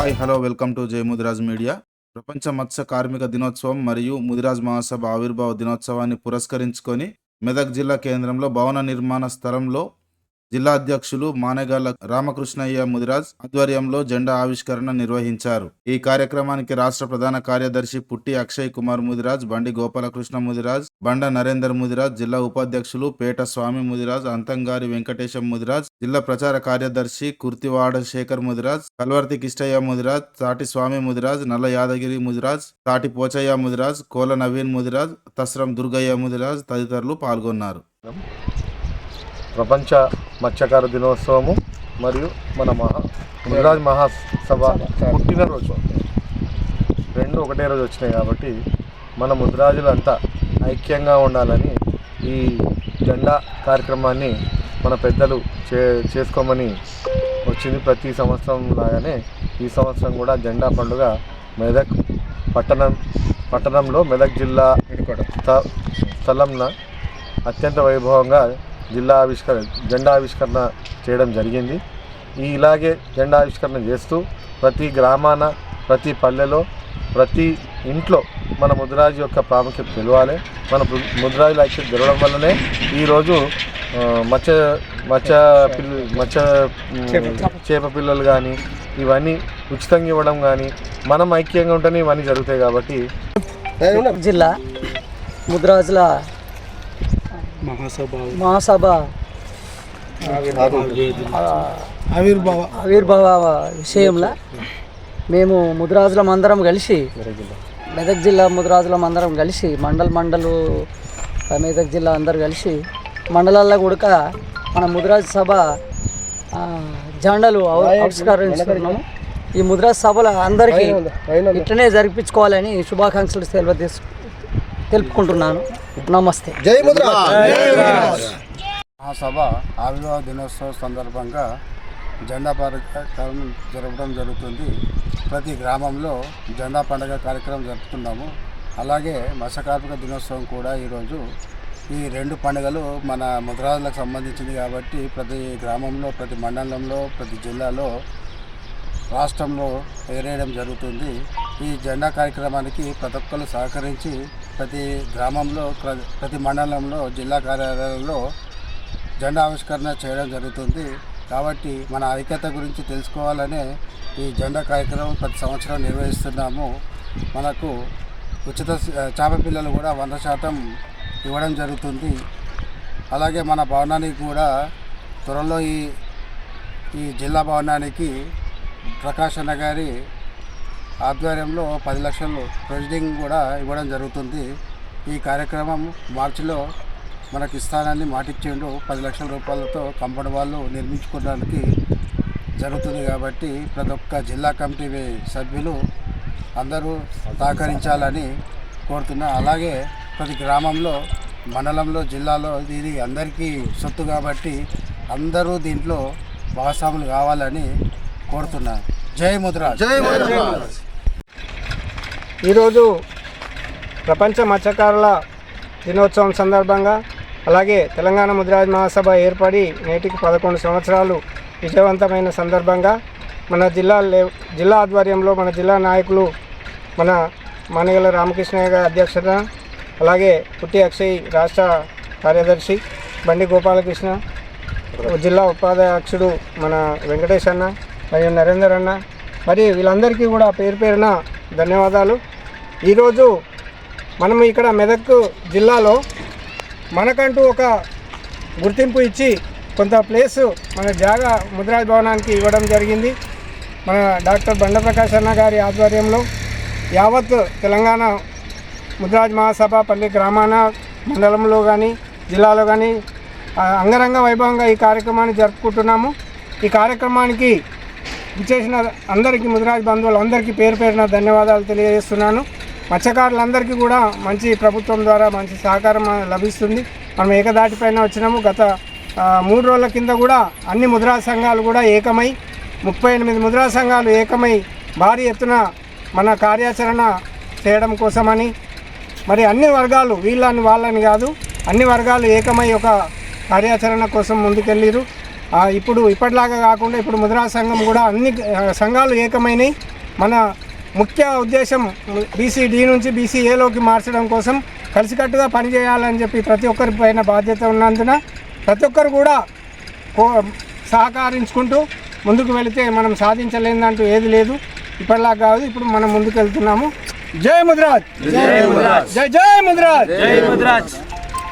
Hi hello welcome to జై Mudiraj media. ప్రపంచ మత్స్య కార్మిక దినోత్సవం మరియు ముదిరాజ్ మహాసభ ఆవిర్భావ దినోత్సవాన్ని పురస్కరించుకొని మెదక్ జిల్లా కేంద్రంలో భవన నిర్మాణ స్థలంలో జిల్లా అధ్యక్షులు మానేగాళ్ల రామకృష్ణయ్య ముదిరాజ్ ఆధ్వర్యంలో జెండా ఆవిష్కరణ నిర్వహించారు. ఈ కార్యక్రమానికి రాష్ట్ర ప్రధాన కార్యదర్శి పుట్టి అక్షయ్ కుమార్ ముదిరాజ్, బండి గోపాలకృష్ణ ముదిరాజ్, బండ నరేందర్ ముదిరాజ్, జిల్లా ఉపాధ్యక్షులు పేట స్వామి ముదిరాజ్, అంతంగారి వెంకటేశం ముదిరాజ్, జిల్లా ప్రచార కార్యదర్శి కుర్తివాడ శేఖర్ ముదిరాజ్, కల్వర్తి కిష్టయ్య ముదిరాజ్, తాటి స్వామి ముదిరాజ్, నల్ల యాదగిరి ముదిరాజ్, తాటి పోచయ్య ముదిరాజ్, కోల నవీన్ ముదిరాజ్, తస్రం దుర్గయ్య ముదిరాజ్ తదితరులు పాల్గొన్నారు. ప్రపంచ మత్స్యకార దినోత్సవము మరియు మన ముదిరాజ్ మహాసభ పుట్టినరోజు రెండు ఒకటే రోజు వచ్చినాయి కాబట్టి మన ముదిరాజులంతా ఐక్యంగా ఉండాలని ఈ జెండా కార్యక్రమాన్ని మన పెద్దలు చేసుకోమని వచ్చింది. ప్రతి సంవత్సరం లాగానే ఈ సంవత్సరం కూడా జెండా పండుగ మెదక్ పట్టణంలో మెదక్ జిల్లా స్థలంన అత్యంత వైభవంగా జెండా ఆవిష్కరణ చేయడం జరిగింది. ఇలాగే జెండా ఆవిష్కరణ చేస్తూ ప్రతి గ్రామాన, ప్రతి పల్లెలో, ప్రతి ఇంట్లో మన ముదిరాజు యొక్క ప్రాముఖ్యత తెలియాలి. మన ముదిరాజుల ఐక్యత గెలవడం వల్లనే ఈరోజు చేప పిల్లలు కానీ ఇవన్నీ ఉచితంగా ఇవ్వడం కానీ మనం ఐక్యంగా ఉంటేనే ఇవన్నీ జరుగుతాయి. కాబట్టి జిల్లా ముదిరాజుల మహాసభ ఆవిర్భావ విషయంలో మేము ముదిరాజులం అందరం కలిసి, మెదక్ జిల్లా ముదిరాజులం అందరం కలిసి, మండలు మెదక్ జిల్లా అందరు కలిసి మండలాల్లో కూడా మన ముదిరాజు సభ జెండాలు ఆవిష్కరించుకున్నాము. ఈ ముదిరాజు సభలో అందరికీ ఇట్లనే జరిపించుకోవాలని శుభాకాంక్షలు తెలుపుకుంటున్నాను. నమస్తే. జై ముదిరాజ్. మహాసభ ఆవిర్భావ దినోత్సవం సందర్భంగా జెండా కార్యక్రమం జరపడం జరుగుతుంది. ప్రతి గ్రామంలో జెండా పండుగ కార్యక్రమం జరుపుతున్నాము. అలాగే మత్స్య కార్మిక దినోత్సవం కూడా ఈరోజు. ఈ రెండు పండుగలు మన ముదిరాజులకు సంబంధించింది కాబట్టి ప్రతి గ్రామంలో, ప్రతి మండలంలో, ప్రతి జిల్లాలో, రాష్ట్రంలో ఎగరేయడం జరుగుతుంది. ఈ జెండా కార్యక్రమానికి ప్రతి ఒక్కరు సహకరించి ప్రతి గ్రామంలో, ప్రతి మండలంలో, జిల్లా కార్యాలయాల్లో జెండా ఆవిష్కరణ చేయడం జరుగుతుంది. కాబట్టి మన ఐక్యత గురించి తెలుసుకోవాలనే ఈ జెండా కార్యక్రమం ప్రతి సంవత్సరం నిర్వహిస్తున్నాము. మనకు ఉచిత చేప పిల్లలు కూడా 100% ఇవ్వడం జరుగుతుంది. అలాగే మన భవనానికి కూడా త్వరలో ఈ జిల్లా భవనానికి ప్రకాష్ అన్న గారి ఆధ్వర్యంలో 10 లక్షలు ప్రొసీడింగ్ కూడా ఇవ్వడం జరుగుతుంది. ఈ కార్యక్రమం మార్చిలో మనకి ఇస్తానని మాటిచ్చిండు. 10 లక్షల రూపాయలతో కంపౌండ్ వాళ్ళు నిర్మించుకోవడానికి జరుగుతుంది. కాబట్టి ప్రతి ఒక్క జిల్లా కమిటీ సభ్యులు అందరూ సహకరించాలని కోరుతున్నా. అలాగే ప్రతి గ్రామంలో, మండలంలో, జిల్లాలో ఇది అందరికీ సొత్తు కాబట్టి అందరూ దీంట్లో భాగస్వాములు కావాలని కోరుతున్నా. జై ముదిరాజ్. జై ముదిరాజ్. ఈరోజు ప్రపంచ మత్స్యకారుల దినోత్సవం సందర్భంగా, అలాగే తెలంగాణ ముదిరాజ్ మహాసభ ఏర్పడి నేటికి 11 సంవత్సరాలు విజయవంతమైన సందర్భంగా మన జిల్లా ఆధ్వర్యంలో మన జిల్లా నాయకులు మన మానేగాళ్ల రామకృష్ణయ్య గారి అధ్యక్షత, అలాగే పుట్టి అక్షయ్ రాష్ట్ర కార్యదర్శి, బండి గోపాలకృష్ణ జిల్లా ఉపాధ్యక్షుడు మన వెంకటేష్ అన్న మరియు నరేందర్ అన్న, మరి వీళ్ళందరికీ కూడా పేరు పేరున ధన్యవాదాలు. ఈరోజు మనం ఇక్కడ మెదక్ జిల్లాలో మనకంటూ ఒక గుర్తింపు ఇచ్చి కొంత ప్లేసు మన జాగా ముదిరాజ్ భవనానికి ఇవ్వడం జరిగింది. మన డాక్టర్ బండ ప్రకాష్ అన్న గారి ఆధ్వర్యంలో యావత్ తెలంగాణ ముదిరాజ్ మహాసభ పల్లి గ్రామాన, మండలంలో కానీ, జిల్లాలో కానీ అంగరంగ వైభవంగా ఈ కార్యక్రమాన్ని జరుపుకుంటున్నాము. ఈ కార్యక్రమానికి విచ్చేసిన అందరికీ, ముదిరాజ్ బంధువులందరికీ పేరు పేరున ధన్యవాదాలు తెలియజేస్తున్నాను. మత్స్యకారులందరికీ కూడా మంచి ప్రభుత్వం ద్వారా మంచి సహకారం లభిస్తుంది. మనం ఏకదాటిపైన వచ్చినాము. గత 3 రోజుల కింద కూడా అన్ని ముదిరాజ్ సంఘాలు కూడా ఏకమై 38 ముదిరాజ్ సంఘాలు ఏకమై భారీ ఎత్తున మన కార్యాచరణ చేయడం కోసమని, మరి అన్ని వర్గాలు, వీళ్ళని వాళ్ళని కాదు, అన్ని వర్గాలు ఏకమై ఒక కార్యాచరణ కోసం ముందుకెళ్ళిరు. ఇప్పుడు ఇప్పటిలాగా కాకుండా ఇప్పుడు ముదిరాజ్ సంఘం కూడా అన్ని సంఘాలు ఏకమైనవి. మన ముఖ్య ఉద్దేశం బీసీ-డి నుంచి బీసీ-ఏలోకి మార్చడం కోసం కలిసికట్టుగా పనిచేయాలని చెప్పి ప్రతి ఒక్కరి పైన బాధ్యత ఉన్నందున ప్రతి ఒక్కరు కూడా సహకరించుకుంటూ ముందుకు వెళితే మనం సాధించలేదంటూ ఏది లేదు. ఇప్పటిలా కాదు, ఇప్పుడు మనం ముందుకు వెళ్తున్నాము. జై ముదిరాజ్, జై ముదిరాజ్, జై జై ముదిరాజ్, జై ముదిరాజ్.